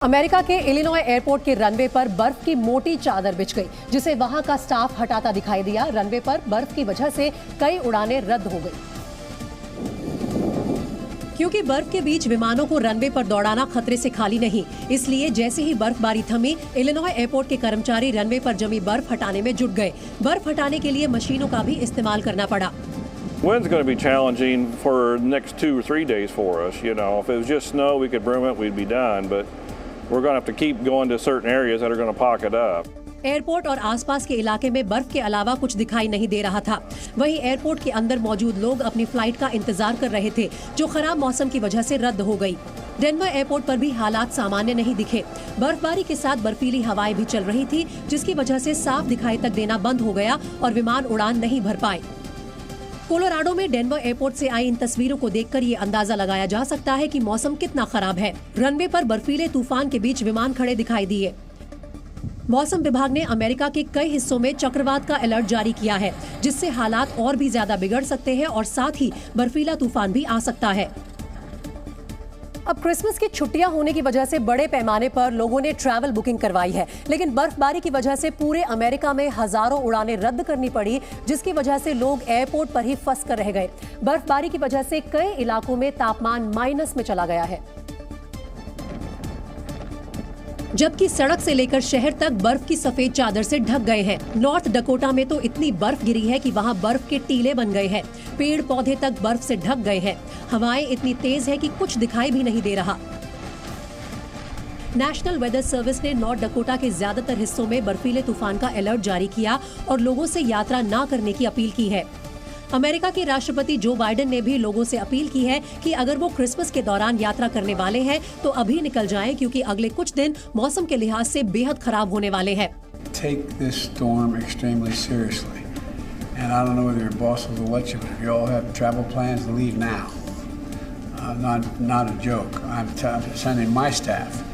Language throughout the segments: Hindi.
अमेरिका के इलिनॉय एयरपोर्ट के रनवे पर बर्फ की मोटी चादर बिछ गई, जिसे वहां का स्टाफ हटाता दिखाई दिया। रनवे पर बर्फ की वजह से कई उड़ानें रद्द हो गई। क्योंकि बर्फ के बीच विमानों को रनवे पर दौड़ाना खतरे से खाली नहीं, इसलिए जैसे ही बर्फबारी थमी, इलिनॉय एयरपोर्ट के कर्मचारी रनवे पर जमी बर्फ हटाने में जुट गए। बर्फ हटाने के लिए मशीनों का भी इस्तेमाल करना पड़ा। Wind's going to be challenging for the next 2 or 3 days for us. You know, if it was just snow, we could broom it, we'd be done. But we're going to have to keep going to certain areas that are going to pocket up. Airport और आसपास के इलाके में बर्फ के अलावा कुछ दिखाई नहीं दे रहा था। वहीं एयरपोर्ट के अंदर मौजूद लोग अपनी फ्लाइट का इंतजार कर रहे थे, जो खराब मौसम की वजह से रद्द हो गई। डेनवर एयरपोर्ट पर भी हालात सामान्य नहीं दिखे। बर्फबारी के साथ बर्फीली हवाएं भी चल रही थी, जिसकी वजह से साफ दिखाई तक देना बंद हो गया और विमान उड़ान नहीं भर पाए। कोलोराडो में डेनवर एयरपोर्ट से आई इन तस्वीरों को देखकर ये अंदाजा लगाया जा सकता है कि मौसम कितना खराब है। रनवे पर बर्फीले तूफान के बीच विमान खड़े दिखाई दिए। मौसम विभाग ने अमेरिका के कई हिस्सों में चक्रवात का अलर्ट जारी किया है, जिससे हालात और भी ज्यादा बिगड़ सकते हैं और साथ ही बर्फीला तूफान भी आ सकता है। अब क्रिसमस की छुट्टियां होने की वजह से बड़े पैमाने पर लोगों ने ट्रैवल बुकिंग करवाई है, लेकिन बर्फबारी की वजह से पूरे अमेरिका में हजारों उड़ानें रद्द करनी पड़ी, जिसकी वजह से लोग एयरपोर्ट पर ही फंस कर रह गए। बर्फबारी की वजह से कई इलाकों में तापमान माइनस में चला गया है, जबकि सड़क से लेकर शहर तक बर्फ की सफेद चादर से ढक गए हैं। नॉर्थ डकोटा में तो इतनी बर्फ गिरी है कि वहां बर्फ के टीले बन गए हैं। पेड़ पौधे तक बर्फ से ढक गए हैं। हवाएं इतनी तेज है कि कुछ दिखाई भी नहीं दे रहा। नेशनल वेदर सर्विस ने नॉर्थ डकोटा के ज्यादातर हिस्सों में बर्फीले तूफान का अलर्ट जारी किया और लोगों से यात्रा न करने की अपील की है। अमेरिका के राष्ट्रपति जो बाइडेन ने भी लोगों से अपील की है कि अगर वो क्रिसमस के दौरान यात्रा करने वाले हैं तो अभी निकल जाएं, क्योंकि अगले कुछ दिन मौसम के लिहाज से बेहद खराब होने वाले हैं। Take this storm extremely seriously, and I don't know whether your bosses will let you, but if you all have travel plans, leave now. Not a joke. I'm sending my staff.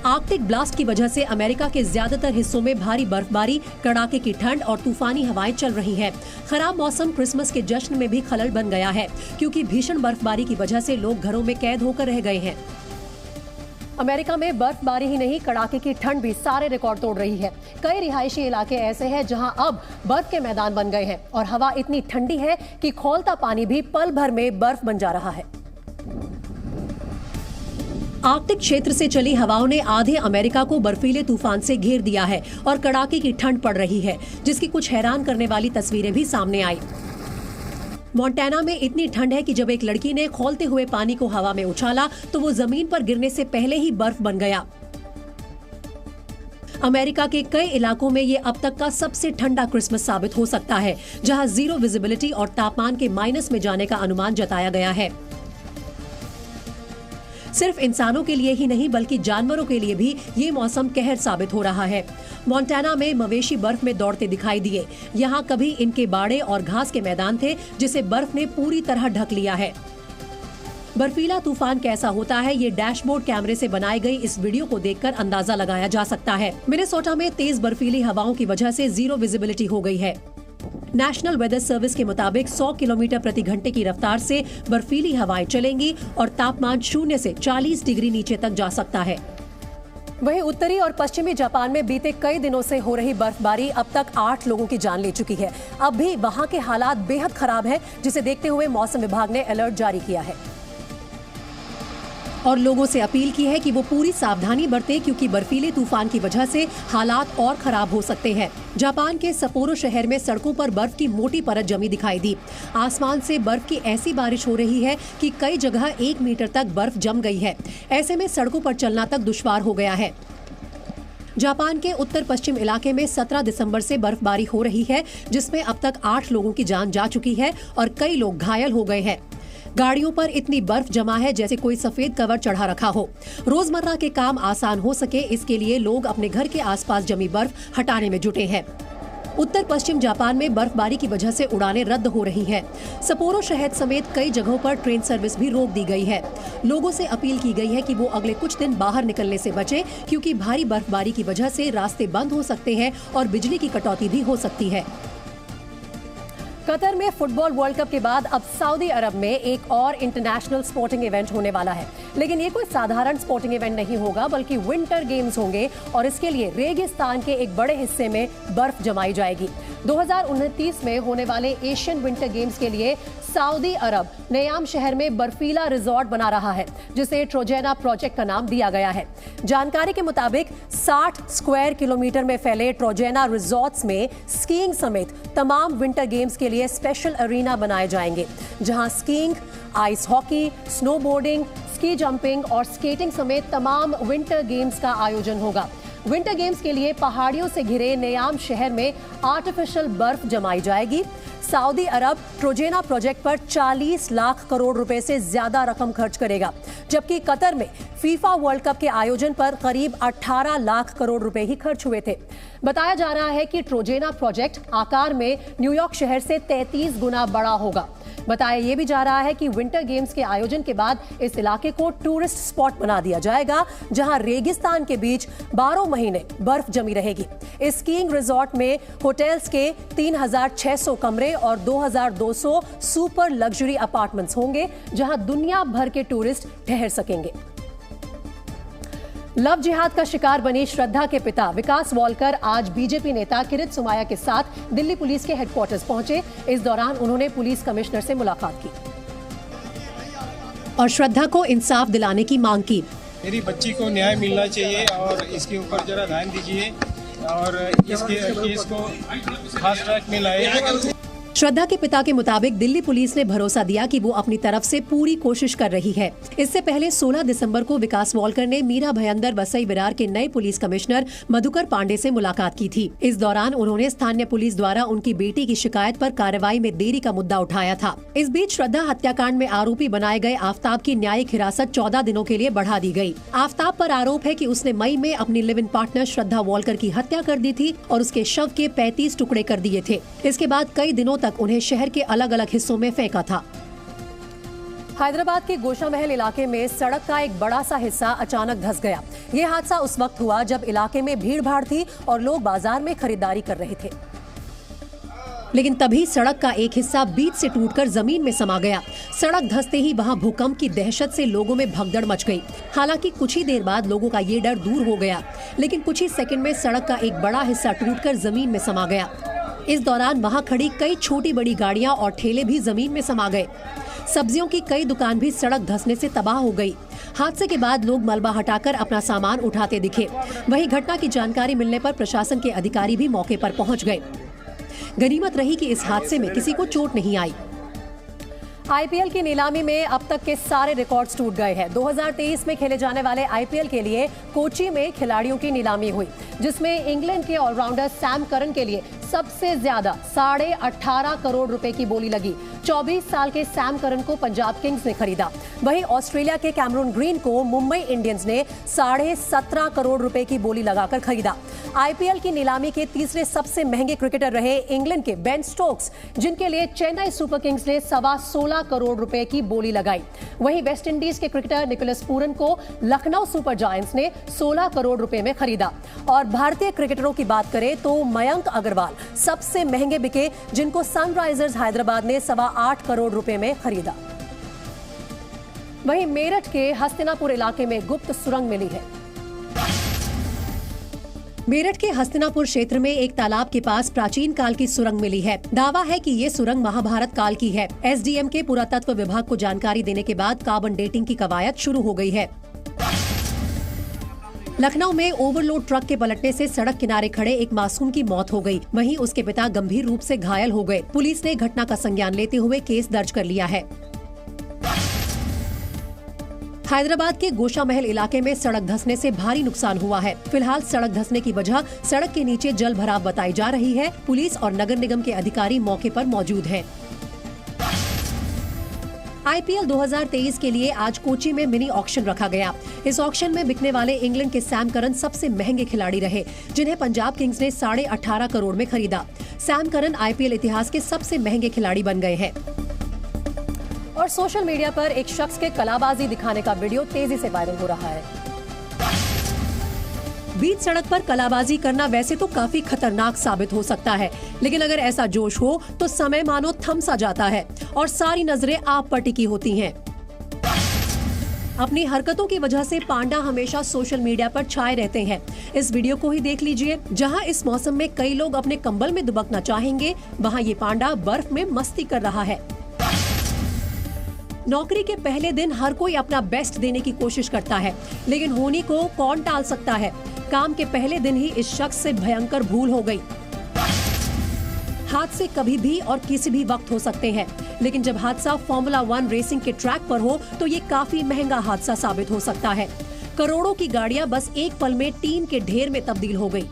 Arctic blast की वजह से अमेरिका के ज्यादातर हिस्सों में भारी बर्फबारी, कड़ाके की ठंड और तूफानी हवाएं चल रही हैं। खराब मौसम क्रिसमस के जश्न में भी खलल बन गया है, क्योंकि भीषण बर्फबारी की वजह से लोग घरों में कैद होकर रह गए हैं। अमेरिका में बर्फबारी ही नहीं, कड़ाके की ठंड भी सारे रिकॉर्ड तोड़ रही है। कई रिहायशी इलाके ऐसे हैं जहां अब बर्फ के मैदान बन गए हैं और हवा इतनी ठंडी है कि खौलता पानी भी पल भर में बर्फ बन जा रहा है। आर्कटिक क्षेत्र से चली हवाओं ने आधे अमेरिका को बर्फीले तूफान से घेर दिया है और कड़ाके की ठंड पड़ रही है, जिसकी कुछ हैरान करने वाली तस्वीरें भी सामने आई। मोंटाना में इतनी ठंड है कि जब एक लड़की ने खौलते हुए पानी को हवा में उछाला तो वो जमीन पर गिरने से पहले ही बर्फ बन गया। अमेरिका के कई इलाकों में ये अब तक का सबसे ठंडा क्रिसमस साबित हो सकता है, जहां जीरो विजिबिलिटी और तापमान के माइनस में जाने का अनुमान जताया गया है। सिर्फ इंसानों के लिए ही नहीं, बल्कि जानवरों के लिए भी ये मौसम कहर साबित हो रहा है। मोंटाना में मवेशी बर्फ में दौड़ते दिखाई दिए। यहाँ कभी इनके बाड़े और घास के मैदान थे, जिसे बर्फ ने पूरी तरह ढक लिया है। बर्फीला तूफान कैसा होता है, ये डैशबोर्ड कैमरे से बनाई गई इस वीडियो को देखकर अंदाजा लगाया जा सकता है। मिनेसोटा में तेज बर्फीली हवाओं की वजह से जीरो विजिबिलिटी हो गई है। नेशनल वेदर सर्विस के मुताबिक 100 किलोमीटर प्रति घंटे की रफ्तार से बर्फीली हवाएं चलेंगी और तापमान 0 से 40 डिग्री नीचे तक जा सकता है। वहीं उत्तरी और पश्चिमी जापान में बीते कई दिनों से हो रही बर्फबारी अब तक 8 लोगों की जान ले चुकी है। अब भी वहां के हालात बेहद खराब है, जिसे देखते हुए मौसम विभाग ने अलर्ट जारी किया है और लोगों से अपील की है कि वो पूरी सावधानी बरतें, क्योंकि बर्फीले तूफान की वजह से हालात और खराब हो सकते हैं। जापान के सपोरो शहर में सड़कों पर बर्फ की मोटी परत जमी दिखाई दी। आसमान से बर्फ की ऐसी बारिश हो रही है कि कई जगह 1 मीटर तक बर्फ जम गई है। ऐसे में सड़कों पर चलना तक दुश्वार हो गया है। जापान के उत्तर पश्चिम इलाके में 17 दिसंबर से बर्फबारी हो रही है, जिसमें अब तक 8 लोगों की जान जा चुकी है और कई लोग घायल हो गए हैं। गाड़ियों पर इतनी बर्फ जमा है जैसे कोई सफेद कवर चढ़ा रखा हो। रोजमर्रा के काम आसान हो सके, इसके लिए लोग अपने घर के आसपास जमी बर्फ हटाने में जुटे हैं। उत्तर पश्चिम जापान में बर्फबारी की वजह से उड़ानें रद्द हो रही हैं। सपोरो शहर समेत कई जगहों पर ट्रेन सर्विस भी रोक दी गई है। लोगों से अपील की गई है कि वो अगले कुछ दिन बाहर निकलने से बचें, क्योंकि भारी बर्फबारी की वजह से रास्ते बंद हो सकते हैं और बिजली की कटौती भी हो सकती है। कतर में फुटबॉल वर्ल्ड कप के बाद अब सऊदी अरब में एक और इंटरनेशनल स्पोर्टिंग इवेंट होने वाला है। लेकिन ये कोई साधारण स्पोर्टिंग इवेंट नहीं होगा, बल्कि विंटर गेम्स होंगे और इसके लिए रेगिस्तान के एक बड़े हिस्से में बर्फ जमाई जाएगी। 2029 में होने वाले एशियन विंटर गेम्स के लिए सऊदी अरब नयाम शहर में बर्फीला रिजॉर्ट बना रहा है, जिसे ट्रोजेना प्रोजेक्ट का नाम दिया गया है। जानकारी के मुताबिक 60 स्क्वायर किलोमीटर में फैले ट्रोजेना रिजॉर्ट्स में स्कीइंग समेत तमाम विंटर गेम्स के लिए स्पेशल अरीना बनाए जाएंगे, जहां skiing, ice hockey, snowboarding, ski jumping और स्केटिंग समेत तमाम विंटर गेम्स का आयोजन होगा। विंटर गेम्स के लिए पहाड़ियों से घिरे नयाम शहर में आर्टिफिशियल बर्फ जमाई जाएगी। सऊदी अरब ट्रोजेना प्रोजेक्ट पर 40 लाख करोड़ रुपए से ज्यादा रकम खर्च करेगा, जबकि कतर में फीफा वर्ल्ड कप के आयोजन पर करीब 18 लाख करोड़ रुपए ही खर्च हुए थे। बताया जा रहा है कि ट्रोजेना प्रोजेक्ट आकार में न्यूयॉर्क शहर से 33 गुना बड़ा होगा। बताया यह भी जा रहा है कि विंटर गेम्स के आयोजन के बाद इस इलाके को टूरिस्ट स्पॉट बना दिया जाएगा, जहां रेगिस्तान के बीच 12 महीने बर्फ जमी रहेगी। इस स्कीइंग रिजॉर्ट में होटल्स के 3600 कमरे और 2200 सुपर लग्जरी अपार्टमेंट्स होंगे, जहां दुनिया भर के टूरिस्ट ठहर सकेंगे। लव जिहाद का शिकार बनी श्रद्धा के पिता विकास वालकर आज बीजेपी नेता किरित सोमैया के साथ दिल्ली पुलिस के हेडक्वार्टर्स पहुंचे। इस दौरान उन्होंने पुलिस कमिश्नर से मुलाकात की और श्रद्धा को इंसाफ दिलाने की मांग की। मेरी बच्ची को न्याय मिलना चाहिए और इसके ऊपर जरा ध्यान दीजिए और इसके केस को फास्ट ट्रैक में लाए। श्रद्धा के पिता के मुताबिक दिल्ली पुलिस ने भरोसा दिया कि वो अपनी तरफ से पूरी कोशिश कर रही है। इससे पहले 16 दिसंबर को विकास वालकर ने मीरा भयंदर वसई विरार के नए पुलिस कमिश्नर मधुकर पांडे से मुलाकात की थी। इस दौरान उन्होंने स्थानीय पुलिस द्वारा उनकी बेटी की शिकायत पर कार्रवाई में देरी का मुद्दा उठाया था। इस बीच श्रद्धा हत्याकांड में आरोपी बनाए गए आफ्ताब की न्यायिक हिरासत 14 दिनों के लिए बढ़ा दी गयी। आफ्ताब पर आरोप है कि उसने मई में अपनी live in partner Shraddha Walker की हत्या कर दी थी और उसके शव के 35 टुकड़े कर दिए थे। इसके बाद कई दिनों तक उन्हें शहर के अलग अलग हिस्सों में फेंका था। हैदराबाद के गोशा महल इलाके में सड़क का एक बड़ा सा हिस्सा अचानक धंस गया। ये हादसा उस वक्त हुआ जब इलाके में भीड़ भाड़ थी और लोग बाजार में खरीदारी कर रहे थे, लेकिन तभी सड़क का एक हिस्सा बीच से टूटकर जमीन में समा गया। सड़क धंसते ही वहां भूकंप की दहशत से लोगों में भगदड़ मच गई। हालांकि कुछ ही देर बाद लोगों का ये डर दूर हो गया, लेकिन कुछ ही सेकंड में सड़क का एक बड़ा हिस्सा टूटकर जमीन में समा गया। इस दौरान वहां खड़ी कई छोटी बड़ी गाड़ियां और ठेले भी जमीन में समा गए। सब्जियों की कई दुकान भी सड़क धंसने से तबाह हो गई। हादसे के बाद लोग मलबा हटाकर अपना सामान उठाते दिखे। वहीं घटना की जानकारी मिलने पर प्रशासन के अधिकारी भी मौके पर पहुंच गए। गनीमत रही कि इस हादसे में किसी को चोट नहीं आई। आईपीएल की नीलामी में अब तक के सारे रिकॉर्ड्स टूट गए हैं। 2023 में खेले जाने वाले आईपीएल के लिए कोची में खिलाड़ियों की नीलामी हुई, जिसमें इंग्लैंड के ऑलराउंडर सैम करन के लिए सबसे ज्यादा 18.5 करोड़ रुपए की बोली लगी। 24 साल के सैम करन को पंजाब किंग्स ने खरीदा। वहीं ऑस्ट्रेलिया के कैमरून ग्रीन को मुंबई इंडियंस ने 17.5 करोड़ रुपए की बोली लगाकर खरीदा। आईपीएल की नीलामी के तीसरे सबसे महंगे क्रिकेटर रहे इंग्लैंड के बेन स्टोक्स, जिनके लिए चेन्नई सुपर किंग्स ने 16.25 करोड़ रुपए की बोली लगाई। वहीं वेस्ट इंडीज के क्रिकेटर निकोलस पूरन को लखनऊ सुपर जायंट्स ने 16 करोड़ रुपए में खरीदा। और भारतीय क्रिकेटरों की बात करें तो मयंक अग्रवाल सबसे महंगे बिके, जिनको सनराइजर्स हैदराबाद ने 8.25 करोड़ रुपए में खरीदा। वहीं मेरठ के हस्तिनापुर इलाके में गुप्त सुरंग मिली है। मेरठ के हस्तिनापुर क्षेत्र में एक तालाब के पास प्राचीन काल की सुरंग मिली है। दावा है कि ये सुरंग महाभारत काल की है। एसडीएम के पुरातत्व विभाग को जानकारी देने के बाद कार्बन डेटिंग की कवायद शुरू हो गई है। लखनऊ में ओवरलोड ट्रक के पलटने से सड़क किनारे खड़े एक मासूम की मौत हो गई। वहीं उसके पिता गंभीर रूप से घायल हो गए। पुलिस ने घटना का संज्ञान लेते हुए केस दर्ज कर लिया है। हैदराबाद के गोशा महल इलाके में सड़क धंसने से भारी नुकसान हुआ है। फिलहाल सड़क धंसने की वजह सड़क के नीचे जल भराव बताई जा रही है। पुलिस और नगर निगम के अधिकारी मौके पर मौजूद हैं। आईपीएल 2023 के लिए आज कोची में मिनी ऑक्शन रखा गया। इस ऑक्शन में बिकने वाले इंग्लैंड के सैम करन सबसे महंगे खिलाड़ी रहे, जिन्हें पंजाब किंग्स ने 18.5 करोड़ में खरीदा। सैम करन आईपीएल इतिहास के सबसे महंगे खिलाड़ी बन गए हैं। और सोशल मीडिया पर एक शख्स के कलाबाजी दिखाने का वीडियो तेजी से वायरल हो रहा है। बीच सड़क पर कलाबाजी करना वैसे तो काफी खतरनाक साबित हो सकता है, लेकिन अगर ऐसा जोश हो तो समय मानो थम सा जाता है और सारी नजरें आप पर टिकी होती हैं। अपनी हरकतों की वजह से पांडा हमेशा सोशल मीडिया पर छाए रहते हैं। इस वीडियो को ही देख लीजिए, जहां इस मौसम में कई लोग अपने कंबल में दुबकना चाहेंगे, वहां ये पांडा बर्फ में मस्ती कर रहा है। नौकरी के पहले दिन हर कोई अपना बेस्ट देने की कोशिश करता है, लेकिन होनी को कौन टाल सकता है। काम के पहले दिन ही इस शख्स से भयंकर भूल हो गई। हादसे कभी भी और किसी भी वक्त हो सकते हैं, लेकिन जब हादसा फॉर्मूला 1 रेसिंग के ट्रैक पर हो तो ये काफी महंगा हादसा साबित हो सकता है। करोड़ों की गाड़ियां बस एक पल में टीन के ढेर में तब्दील हो गई।